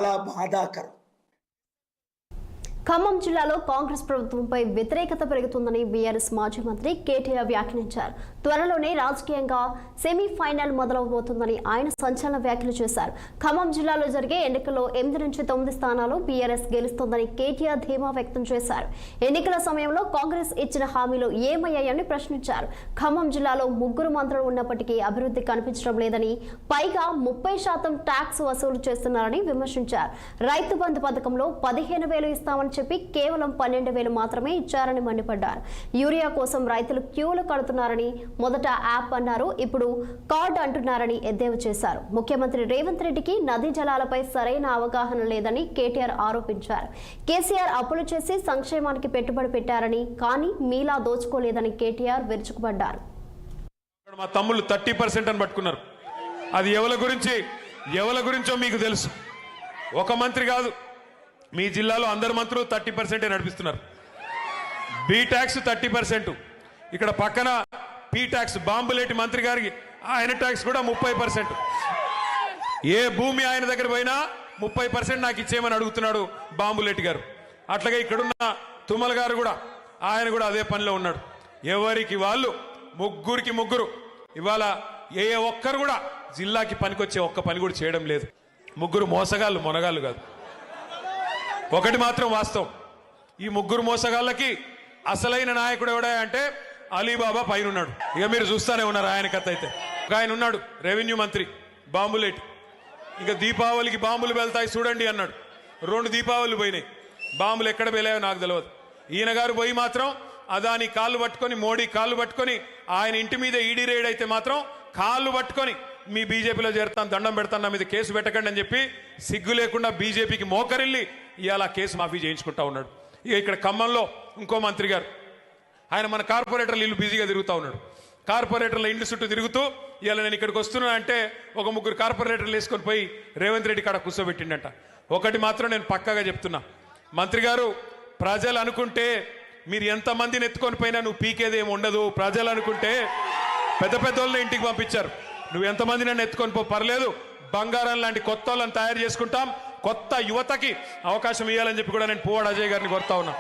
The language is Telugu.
చాలా బాధాకరం. ఖమ్మం జిల్లాలో కాంగ్రెస్ ప్రభుత్వంపై వ్యతిరేకత పెరుగుతుందని బీఆర్ఎస్ మాజీ మంత్రి కేటీఆర్ వ్యాఖ్యానించారు. త్వరలోనే రాజకీయంగా సెమీఫైనల్ మొదలవబోతుందని ఆయన సంచలన వ్యాఖ్యలు చేశారు. ఖమ్మం జిల్లాలో జరిగే ఎన్నికల్లో 8 నుంచి 9 స్థానాలు బీఆర్ఎస్ గెలుస్తోందని కేటీఆర్ ధీమా వ్యక్తం చేశారు. ఎన్నికల సమయంలో కాంగ్రెస్ ఇచ్చిన హామీలు ఏమయ్యాయని ప్రశ్నించారు. ఖమ్మం జిల్లాలో 3 మంత్రులు ఉన్నప్పటికీ అభివృద్ధి కనిపించడం లేదని, పైగా 30% ట్యాక్స్ వసూలు చేస్తున్నారని విమర్శించారు. రైతు బంధు పథకంలో 15,000 ఇస్తామని చెప్పి కేవలం 12,000 మాత్రమే ఇచ్చారని మండిపడ్డారు. యూరియా కోసం రైతులు క్యూలు కడుతున్నారని మొదట యాప్ అన్నారు, ఇప్పుడు కార్డ్ అంటున్నారని ఎద్దేవా చేశారు. ముఖ్యమంత్రి రేవంత్ రెడ్డికి నదీ జలాలపై సరైన అవగాహన లేదని కేటీఆర్ ఆరోపించారు. కేసీఆర్ అప్పులు చేసి సంక్షేమానికి పెట్టుబడి పెట్టారని, కానీ మీలా దోచుకోలేదని కేటీఆర్ విరుచుకుపడ్డారు. మా తమ్ముళ్ళు 30% అని పట్టుకున్నారు. అది ఎవరి గురించో మీకు తెలుసు. ఒక మంత్రి కాదు, మీ జిల్లాలో అందరు మంత్రులు 30% నడిపిస్తున్నారు. బీ ట్యాక్స్ 30%, ఇక్కడ పక్కన పీ ట్యాక్స్ బాంబులేటి మంత్రి గారికి ఆయన ట్యాక్స్ కూడా 30%. ఏ భూమి ఆయన దగ్గర పోయినా 30% నాకు ఇచ్చేయమని అడుగుతున్నాడు బాంబులేటి గారు. అట్లాగే ఇక్కడున్న తుమ్మల గారు కూడా, ఆయన కూడా అదే పనిలో ఉన్నాడు. ఎవరికి వాళ్ళు ముగ్గురు ఇవాళ ఏ ఒక్కరు కూడా జిల్లాకి పనికొచ్చే ఒక్క పని కూడా చేయడం లేదు. ముగ్గురు మోసగాళ్ళు, మొనగాళ్ళు కాదు. ఒకటి మాత్రం వాస్తవం, ఈ ముగ్గురు మోసగాళ్ళకి అసలైన నాయకుడు ఎవడా అంటే అలీబాబా పైన ఉన్నాడు. ఇక మీరు చూస్తూనే ఉన్నారు ఆయన కథ. అయితే ఆయన ఉన్నాడు రెవెన్యూ మంత్రి బాంబులేటి. ఇక దీపావళికి బాంబులు వెళ్తాయి చూడండి అన్నాడు. 2 దీపావళిలు పోయినాయి, బాంబులు ఎక్కడ వెళ్ళాయో నాకు తెలియదు. ఈయన గారు పోయి మాత్రం అదాని కాళ్ళు పట్టుకొని, మోడీ కాళ్ళు పట్టుకొని, ఆయన ఇంటి మీద ఈడీ రైడ్ అయితే మాత్రం కాళ్ళు పట్టుకొని మీ బీజేపీలో చేరుతాను, దండం పెడతాను, నా మీద కేసు పెట్టకండి అని చెప్పి సిగ్గు లేకుండా బీజేపీకి మోకరిల్లి ఇవాళ కేసు మాఫీ చేయించుకుంటా ఉన్నాడు. ఇక ఇక్కడ ఖమ్మంలో ఇంకో మంత్రి గారు, ఆయన మన కార్పొరేటర్లు ఇల్లు బిజీగా తిరుగుతూ ఉన్నాడు. కార్పొరేటర్ల ఇంటి చుట్టూ తిరుగుతూ ఇవాళ నేను ఇక్కడికి వస్తున్నా అంటే ఒక 3 కార్పొరేటర్లు వేసుకొని పోయి రేవంత్ రెడ్డి కాడ కూర్చోబెట్టిండట. ఒకటి మాత్రం నేను పక్కాగా చెప్తున్నా, మంత్రి గారు, ప్రజలు అనుకుంటే మీరు ఎంతమందిని ఎత్తుకొని పోయినా నువ్వు పీకేదేమి ఉండదు. ప్రజలు అనుకుంటే పెద్ద వాళ్ళని ఇంటికి పంపించారు, నువ్వు ఎంతమంది నన్ను ఎత్తుకొని పో, పర్లేదు, బంగారం లాంటి కొత్త వాళ్ళని తయారు చేసుకుంటాం, కొత్త యువతకి అవకాశం ఇవ్వాలని చెప్పి కూడా నేను పువ్వాడ అజయ్ గారిని కోరుతా ఉన్నా.